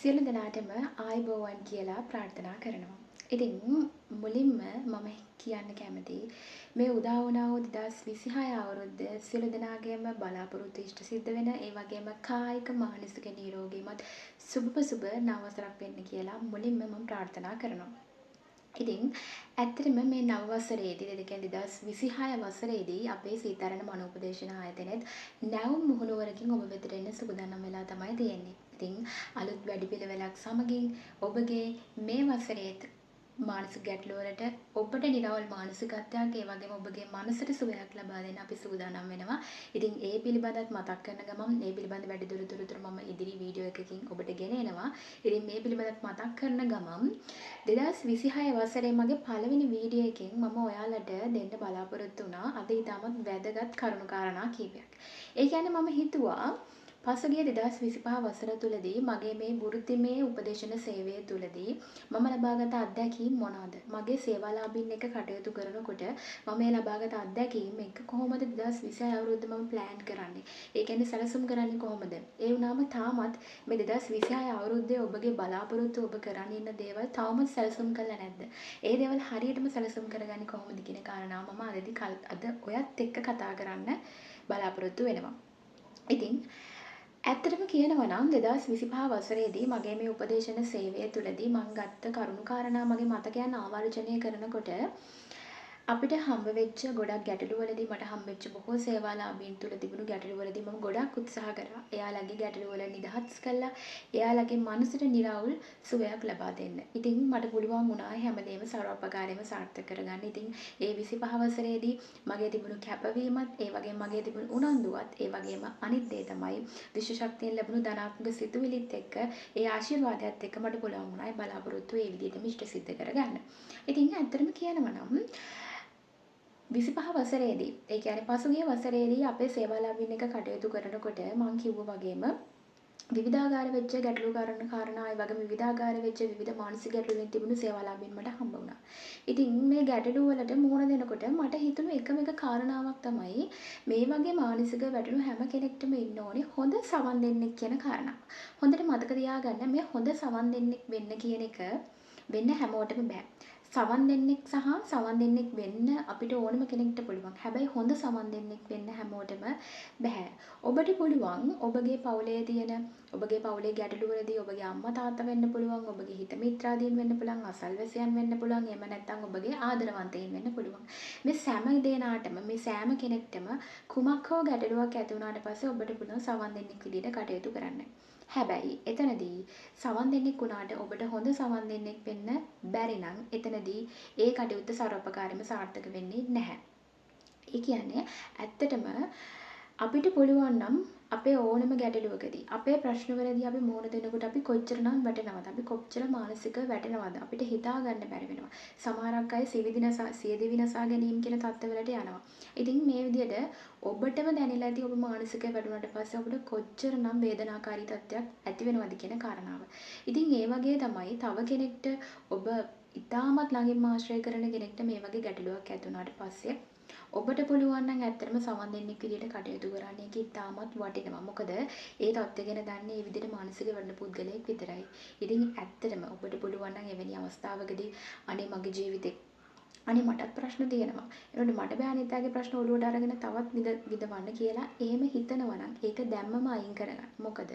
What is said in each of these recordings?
සියලු දෙනාටම ආයුබෝවන් කියලා ප්‍රාර්ථනා කරනවා. ඉතින් මුලින්ම මම කියන්න කැමතියි මේ උදා වුණා වූ 2026 අවුරුද්ද සියලු දෙනාගේම බලාපොරොත්තු ඉෂ්ට සිද්ධ වෙන ඒ වගේම කායික මානසික නිරෝගීමත් සුබ නවසරක් වෙන්න කියලා මුලින්ම මම ප්‍රාර්ථනා කරනවා. ඉතින් ඇත්තටම මේ නව වසරේදී ඒ කියන්නේ 2026 වසරේදී අපේ සීතාරණ මනෝපදේශන ආයතනයේත් නැවුම් මුහුණුවරකින් ඔබ වෙතට එන්න සූදානම් වෙලා තමයි තියෙන්නේ. ඉතින් අලුත් වැඩපිළිවෙලක් සමගින් ඔබගේ මේ වසරේත් මානසික ගැටලු වලට ඔබට නිරවුල් මානසිකත්වයක් ඒ වගේම ඔබගේ මනසට සුවයක් ලබා දෙන්න අපි සූදානම් වෙනවා. ඉතින් ඒ පිළිබඳවත් මතක් කරන ගමන් මේ පිළිබඳ වැඩි දුරටත් මම ඉදිරි වීඩියෝ එකකින් ඔබට ගෙන එනවා. ඉතින් මේ පිළිබඳවත් මතක් කරන ගමන් 2026 වසරේ මගේ පළවෙනි වීඩියෝ එකෙන් මම ඔයාලට දෙන්න බලාපොරොත්තු වුණා අද ඊටමත් වැදගත් කරුණු කාරණා කීපයක්. ඒ කියන්නේ මම හිතුවා පසුගිය 2025 වසර තුලදී මගේ මේ වෘත්තිමය උපදේශන සේවය තුලදී මම ලබාගත් අත්දැකීම් මොනවාද? මගේ සේවාලාභීන් එක්ක කටයුතු කරනකොට මම මේ ලබාගත් අත්දැකීම් එක්ක කොහොමද 2026 අවුරුද්ද මම ප්ලෑන් කරන්නේ? ඒ කියන්නේ සැලසුම් කරන්නේ කොහොමද? ඒ වුණාම තාමත් මේ 2026 අවුරුද්දේ ඔබගේ බලාපොරොත්තු ඔබ කරන් ඉන්න දේවල් තවමත් සැලසුම් කළා නැද්ද? ඒ දේවල් හරියටම සැලසුම් කරගන්නේ කොහොමද කියන කාරණාව මම අද ඔයත් එක්ක කතා කරන්න බලාපොරොත්තු වෙනවා. ඉතින් ඇත්තටම කියනවා නම් 2025 වසරේදී මගේ මේ උපදේශන සේවය තුළදී මම ගත්ත කරුණු කාරණා මගේ මතකයන් ආවර්ජනය කරනකොට අපිට හම්බ වෙච්ච ගොඩක් ගැටලු වලදී මට හම්බෙච්ච බොහෝ සේවාලාභීන් තුල තිබුණු ගැටලු වලදී මම ගොඩක් උත්සාහ කරා. එයාලගේ ගැටලු වල නිදහස් කළා. එයාලගේ මනසට නිරවුල් සුවයක් ලබා දෙන්න. ඉතින් මට පුළුවන් වුණා හැමදේම ਸਰවපකාරයෙන්ම සාර්ථක කරගන්න. ඉතින් ඒ 25 වසරේදී මගේ තිබුණු කැපවීමත්, ඒ වගේම මගේ තිබුණු උනන්දුවත්, ඒ වගේම අනිත් දේ තමයි විශ්ව ශක්තියෙන් ලැබුණු ධනාත්මක සිතුවිලිත් එක්ක, ඒ ආශිර්වාදයත් එක්ක මට පුළුවන් වුණා ඒ බලාපොරොත්තු ඒ විදිහටම ඉෂ්ට සිද්ධ කරගන්න. ඉතින් ඇත්තටම කියනවා නම් 25 වසරේදී ඒ කියන්නේ පසුගිය වසරේදී අපේ සේවාලාභීන් එක කටයුතු කරනකොට මම කිව්වා වගේම විවිධාකාර වෙච්ච ගැටලු කාරණා ඒ වගේම විවිධාකාර වෙච්ච විවිධ මානසික ගැටලු වලින් තිබුණු සේවාලාභීන් මට හම්බ වුණා. ඉතින් මේ ගැටලු වලට මුහුණ දෙනකොට මට හිතුණු එකම එක කාරණාවක් තමයි මේ වගේ මානසික වැටුණු හැම කෙනෙක්ටම ඉන්න ඕනේ හොඳ සවන් දෙන්නෙක් කියන කාරණාව. හොඳට මතක තියාගන්න මේ හොඳ සවන් දෙන්නෙක් වෙන්න කියන එක වෙන්න හැමෝටම බෑ. සවන් දෙන්නෙක් සහ සවන් දෙන්නෙක් වෙන්න අපිට ඕනම කෙනෙක්ට පුළුවන්. හැබැයි හොඳ සවන් දෙන්නෙක් වෙන්න හැමෝටම බෑ. ඔබට පුළුවන් ඔබගේ පවුලේ තියෙන ඔබගේ පවුලේ ගැටලු වලදී ඔබගේ අම්මා තාත්තා වෙන්න පුළුවන්, ඔබගේ හිත මිත්‍රාදීන් වෙන්න පුළුවන්, අසල්වැසියන් වෙන්න පුළුවන්, එහෙම නැත්නම් ඔබගේ ආදරවන්තයින් වෙන්න පුළුවන්. මේ සෑම දෙනාටම මේ සෑම කෙනෙක්ටම කුමක් හෝ ගැටලුවක් ඇති වුණාට පස්සේ ඔබට පුළුවන් සවන් දෙන්නෙක් විදිහට කටයුතු කරන්න. හැබැයි එතනදී සවන් දෙන්නෙක් වුණාට ඔබට හොඳ සවන් දෙන්නෙක් වෙන්න බැරි නම් එතනදී ඒ කටයුත්ත ਸਰවපකාරයෙන්ම සාර්ථක වෙන්නේ නැහැ. ඒ කියන්නේ ඇත්තටම අපිට පුළුවන් නම් අපේ ඕනම ගැටලුවකදී අපේ ප්‍රශ්නවලදී අපි මුහුණ දෙනකොට අපි කොච්චරනම් වැටෙනවද? අපි කොච්චර මානසික වැටෙනවද? අපිට හිතා ගන්න බැරි වෙනවා. සමහරක් අය සියදිවි නසා ගැනීම කියන තත්ත්වවලට යනවා. ඉතින් මේ විදිහට ඔබටම දැනෙලා ඇති ඔබ මානසික වැටුණාට පස්සේ ඔබට කොච්චරනම් වේදනාකාරී තත්ත්වයක් ඇති වෙනවද කියන කාරණාව. ඉතින් ඒ වගේ තමයි තව කෙනෙක්ට ඔබ ඉතාමත් ළඟින් ආශ්‍රය කරන කෙනෙක්ට මේ වගේ ගැටලුවක් ඇති වුණාට පස්සේ ඔබට පුළුවන් නම් ඇත්තටම සවන් දෙන්නෙක් විදිහට කටයුතු කරන්න ඒක ඉතාමත් වටිනවා. මොකද ඒ තත්ත්වය ගැන දන්නේ මේ විදිහට මානසික වෙන්න පුද්ගලයෙක් විතරයි. ඉතින් ඇත්තටම ඔබට පුළුවන් නම් එවැනි අවස්ථාවකදී අනේ මගේ ජීවිතේ අනේ මටත් ප්‍රශ්න තියෙනවා. ඒනොට මට බෑ අනිත්යාගේ ප්‍රශ්න ඔලුවට අරගෙන තවත් විදවන්න කියලා එහෙම හිතනවා නම් ඒක දැම්මම අයින් කරගන්න. මොකද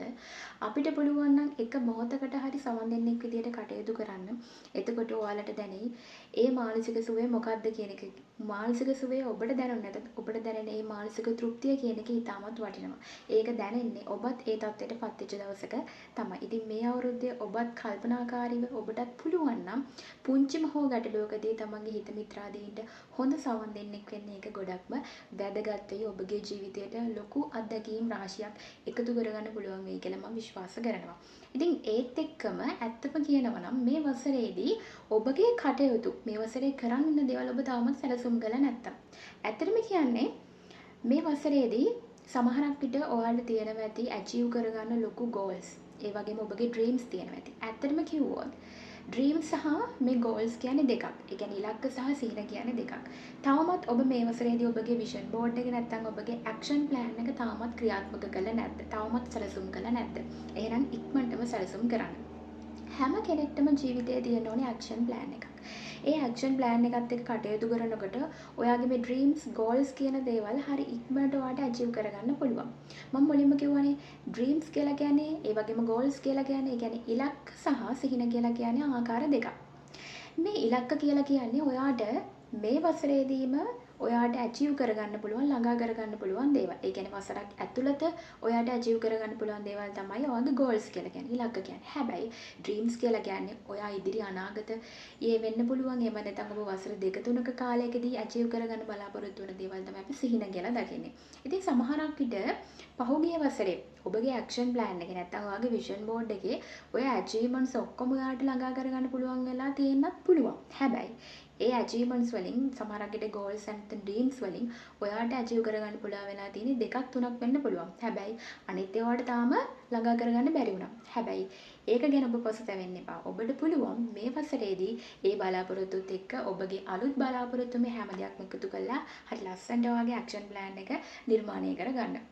අපිට පුළුවන් නම් එක මොහොතකට හරි සවන් දෙන්නෙක් විදිහට කටයුතු කරන්න. එතකොට ඔයාලට දැනෙයි ඒ මානසික සුවය මොකක්ද කියන එක. මානසික සුවය ඔබට දැනුනේ නැතත් ඔබට දැනෙන මේ මානසික තෘප්තිය කියන එක ඉතාමත් වටිනවා. ඒක දැනෙන්නේ ඔබත් ඒ තත්ත්වයට පත් වෙච්ච දවසක තමයි. ඉතින් මේ අවුරුද්දේ ඔබත් කල්පනාකාරීව ඔබටත් පුළුවන් නම් පුංචිම හෝ ගැටලුවකදී තමන්ගේ හිත මිත්‍රාදීන්ට හොඳ සවන් දෙන්නෙක් වෙන්න එක ගොඩක්ම වැදගත් වෙයි. ඔබගේ ජීවිතයට ලොකු අත්දැකීම් රාශියක් එකතු කරගන්න පුළුවන් වෙයි කියලා මම විශ්වාස කරනවා. ඉතින් ඒත් එක්කම ඇත්තම කියනවා නම් මේ වසරේදී ඔබගේ කටයුතු මේ වසරේ කරන් ඉන්න දේවල් ඔබ තාමත් සැලසුම් කළා නැත්තම් ඇත්තටම කියන්නේ මේ වසරේදී සමහරක් විට ඔයාලට තියෙනවා ඇති අචීව් කරගන්න ලොකු goals. ඒ වගේම ඔබගේ dreams තියෙනවා ඇති. ඇත්තටම කිව්වොත් dreams සහ මේ goals කියන්නේ දෙකක්. ඒ කියන්නේ ඉලක්ක සහ සිහින කියන්නේ දෙකක්. තාමත් ඔබ මේ වසරේදී ඔබගේ vision board එක නැත්නම් ඔබගේ action plan එක තාමත් ක්‍රියාත්මක කළා නැද්ද? තාමත් සැලසුම් කළා නැද්ද? එහෙනම් ඉක්මනටම සැලසුම් කරන්න. හැම කෙනෙක්ටම ජීවිතයේ තියෙන්න ඕනේ ඇක්ෂන් ප්ලෑන් එකක්. ඒ ඇක්ෂන් ප්ලෑන් එකත් එක්ක කටයුතු කරනකොට ඔයාගේ මේ ඩ්‍රීම්ස් ගෝල්ස් කියන දේවල් හරි ඉක්මනට ඔයාට අචීව් කරගන්න පුළුවන්. මම මුලින්ම කිව්වනේ ඩ්‍රීම්ස් කියලා කියන්නේ ඒ වගේම ගෝල්ස් කියලා කියන්නේ ඒ කියන්නේ ඉලක්ක සහ සිහින කියලා කියන්නේ ආකාර දෙකක්. මේ ඉලක්ක කියලා කියන්නේ ඔයාට මේ වසරේදීම ඔයාට ඇචීව් කරගන්න පුළුවන් ළඟා කරගන්න පුළුවන් දේවල්. ඒ කියන්නේ වසරක් ඇතුළත ඔයාට ඇචීව් කරගන්න පුළුවන් දේවල් තමයි ඔයාගේ ගෝල්ස් කියලා කියන්නේ. ඉලක්ක කියන්නේ. හැබැයි ඩ්‍රීම්ස් කියලා කියන්නේ ඔයා ඉදිරි අනාගත ඒ වෙන්න පුළුවන්. එහෙම නැත්නම් ඔබ වසර දෙක තුනක කාලයකදී ඇචීව් කරගන්න බලාපොරොත්තු වෙන දේවල් තමයි අපි සිහින කියලා දකින්නේ. ඉතින් සමහරක් විට පහුගිය වසරේ ඔබගේ ඇක්ෂන් ප්ලෑන් එකේ නැත්නම් ඔයාගේ විෂන් බෝඩ් එකේ ඔය ඇචීව්මන්ට්ස් ඔක්කොම ඔයාට ළඟා කරගන්න පුළුවන් වෙලා තියෙන්නත් පුළුවන්. හැබැයි ඒ ඇචීව්මන්ට්ස් වලින් සමහරක් විට ගෝල්ස් ඇන්ඩ් ඩ්‍රීම්ස් වලින් ඔයාට ඇචීව් කරගන්න පුළුවන් වෙලා තියෙන්නේ දෙකක් තුනක් වෙන්න පුළුවන්. හැබැයි අනිත් ඒවාට තාම ළඟා කරගන්න බැරි වුණා. හැබැයි ඒක ගැන ඔබ පසුතැවෙන්න එපා. ඔබට පුළුවන් මේ වසරේදී ඒ බලාපොරොත්තුත් එක්ක ඔබගේ අලුත් බලාපොරොත්තු මේ හැම දෙයක්ම එකතු කරලා හරි ලස්සනට ඔයාගේ ඇක්ෂන් ප්ලෑන් එක නිර්මාණය කරගන්න.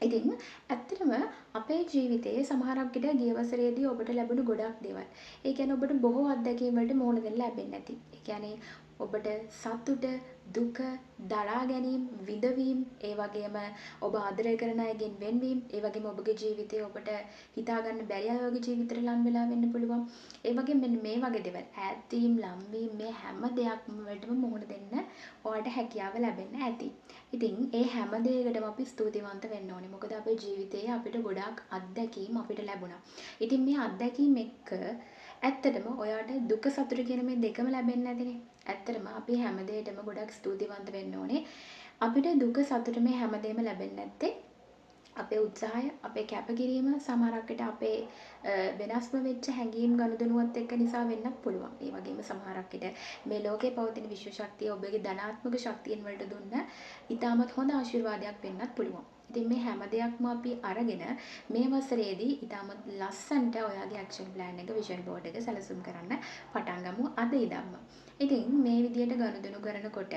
ඉතින් ඇත්තටම අපේ ජීවිතයේ සමහරක් විට ගිය වසරේදී ඔබට ලැබුණු ගොඩක් දේවල්. ඒ කියන්නේ ඔබට බොහෝ අත්දැකීම් වලට මුහුණ දෙන්න ලැබෙන්නේ නැති. ඒ කියන්නේ ඔබට සතුට, දුක, දරා ගැනීම, විඳවීම, ඒ වගේම ඔබ ආදරය කරන අයගෙන් වෙන්වීම, ඒ වගේම ඔබගේ ජීවිතේ ඔබට හිතා ගන්න බැරි අය ඔබගේ ජීවිතේට ලං වෙලා වෙන්න පුළුවන්. ඒ වගේම මෙන්න මේ වගේ දේවල් ඈත් වීම, ලං වීම මේ හැම දෙයක්ම වලටම මුහුණ දෙන්න ඔයාලට හැකියාව ලැබෙන්න ඇති. ඉතින් ඒ හැම දෙයකටම අපි ස්තුතිවන්ත වෙන්න ඕනේ. මොකද අපේ ජීවිතයේ අපිට ගොඩාක් අත්දැකීම් අපිට ලැබුණා. ඉතින් මේ අත්දැකීම් එක්ක ඇත්තටම ඔයාට දුක සතුට කියන මේ දෙකම ලැබෙන්නේ නැතිනේ. ඇත්තටම අපි හැම දෙයකටම ගොඩක් ස්තුතිවන්ත වෙන්න ඕනේ. අපිට දුක සතුට මේ හැමදේම ලැබෙන්නේ නැත්තේ අපේ උත්සාහය, අපේ කැපකිරීම, සමහරක් විට අපේ වෙනස්ම වෙච්ච හැඟීම් ගනුදෙනුවත් එක්ක නිසා වෙන්නත් පුළුවන්. ඒ වගේම සමහරක් විට මේ ලෝකේ පවතින විශ්ව ශක්තිය ඔබගේ ධනාත්මක ශක්තියන් වලට දුන්න ඉතාමත් හොඳ ආශිර්වාදයක් වෙන්නත් පුළුවන්. ඉතින් මේ හැම දෙයක්ම අපි අරගෙන මේ වසරේදී ඉතාමත් ලස්සනට ඔයාගේ ඇක්ෂන් ප්ලෑන් එක, විෂන් බෝඩ් එක සැලසුම් කරන්න පටන් ගමු අද ඉඳන්ම. ඉතින් මේ විදියට ගනුදෙනු කරනකොට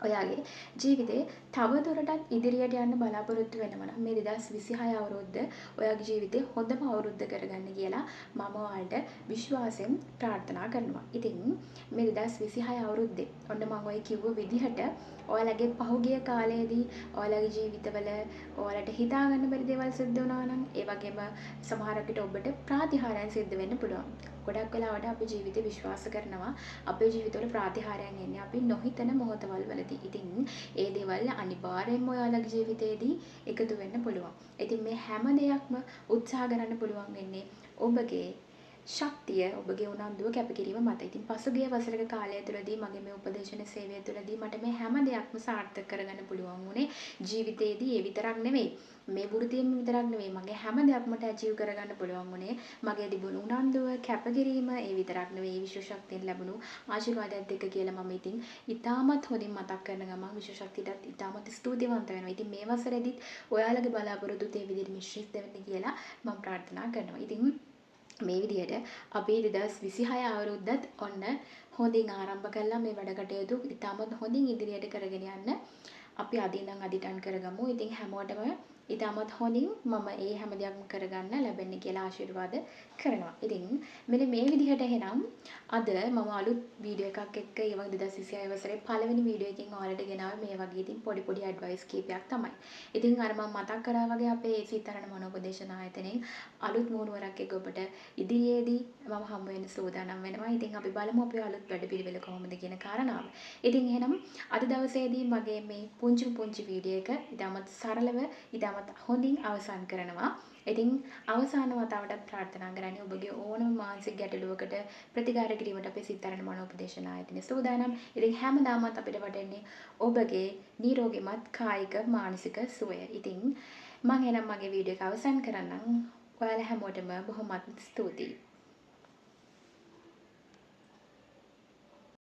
ඔයාගේ ජීවිතේ තව දුරටත් ඉදිරියට යන්න බලාපොරොත්තු වෙනවා නම් මේ 2026 අවුරුද්ද ඔයාගේ ජීවිතේ හොඳම අවුරුද්ද කරගන්න කියලා මම ඔයාලට විශ්වාසයෙන් ප්‍රාර්ථනා කරනවා. ඉතින් මේ 2026 අවුරුද්දේ ඔන්න මම ඔය කිව්ව විදිහට ඔයාලගේ පහුගිය කාලයේදී ඔයාලගේ ජීවිතවල ඔයාලට හිතා ගන්න බැරි දේවල් සිද්ධ වුණා නම් ඒ වගේම සමහරක් විට ඔබට ප්‍රාතිහාර්යයන් සිද්ධ වෙන්න පුළුවන්. ගොඩක් වෙලාවට අපි ජීවිතේ විශ්වාස කරනවා අපේ ජීවිතවල ප්‍රාතිහාර්යයන් එන්නේ අපි නොහිතන මොහොතවල් වලදී. ඉතින් ඒ දේවල් අනිවාර්යයෙන්ම ඔයාලගේ ජීවිතේදී එකතු වෙන්න පුළුවන්. ඉතින් මේ හැම දෙයක්ම උත්සාහ කරන්න පුළුවන් වෙන්නේ ඔබගේ ශක්තිය, ඔබගේ උනන්දුව කැපකිරීම මත. ඉතින් පසුගිය වසරක කාලය තුළදී මගේ මේ උපදේශන සේවය තුළදී මට මේ හැම දෙයක්ම සාර්ථක කරගන්න පුළුවන් වුණේ ජීවිතේදී ඒ විතරක් නෙවෙයි. මේ වෘත්තියෙන් විතරක් නෙවෙයි මගේ හැම දෙයක්ම අචීව් කරගන්න පුළුවන් වුණේ මගේ තිබුණු උනන්දුව, කැපකිරීම ඒ විතරක් නෙවෙයි විශ්ව ශක්තියෙන් ලැබුණු ආශිර්වාදයත් එක්ක කියලා මම ඉතින් ඉතාමත් හොඳින් මතක් කරන ගමන් විශ්ව ශක්තියටත් ඉතාමත් ස්තුතිවන්ත වෙනවා. ඉතින් මේ වසරේදීත් ඔයාලගේ බලාපොරොත්තු ඒ විදිහට මිශ්‍රිත වෙන්න කියලා මම ප්‍රාර්ථනා කරනවා. ඉතින් මේ විදිහට අපි 2026 අවුරුද්දත් ඔන්න හොඳින් ආරම්භ කළා. මේ වැඩ කටයුතු ඉතාමත් හොඳින් ඉදිරියට කරගෙන යන්න අපි අදින් නම් අදිටන් කරගමු. ඉතින් හැමෝටම ඉතාමත් හොඳින් මම ඒ හැම දෙයක්ම කරගන්න ලැබෙන්නේ කියලා ආශිර්වාද කරනවා. ඉතින් මෙන්න මේ විදිහට එහෙනම් අද මම අලුත් වීඩියෝ එකක් එක්ක ඒ වගේ 2026 වසරේ පළවෙනි වීඩියෝ එකකින් ඔයාලට ගෙනාවේ මේ වගේ ඉතින් පොඩි ඇඩ්වයිස් කීපයක් තමයි. ඉතින් අර මම මතක් කරා වගේ අපේ සීතාරණ මනෝපදේශන ආයතනයෙන් අලුත් මුහුණුවරක් එක්ක ඔබට ඉදිරියේදී මම හමු වෙන්න සූදානම් වෙනවා. ඉතින් අපි බලමු අපේ අලුත් වැඩපිළිවෙල කොහොමද කියන කාරණාව. ඉතින් එහෙනම් අද දවසේදී මගේ මේ පුංචි වීඩියෝ එක ඉතාමත් සරලව ඉතාමත් හොඳින් අවසන් කරනවා. ඉතින් අවසාන වතාවටත් ප්‍රාර්ථනා කරන්නේ ඔබගේ ඕනම මානසික ගැටලුවකට ප්‍රතිකාර කිරීමට අපේ සිතාරණ මනෝපදේශන ආයතනය සූදානම්. ඉතින් හැමදාමත් අපිට වටෙන්නේ ඔබගේ නිරෝගීමත් කායික මානසික සුවය. ඉතින් මම එහෙනම් මගේ වීඩියෝ එක අවසන් කරන්නම්. ඔයාලා හැමෝටම බොහොමත් ස්තුතියි.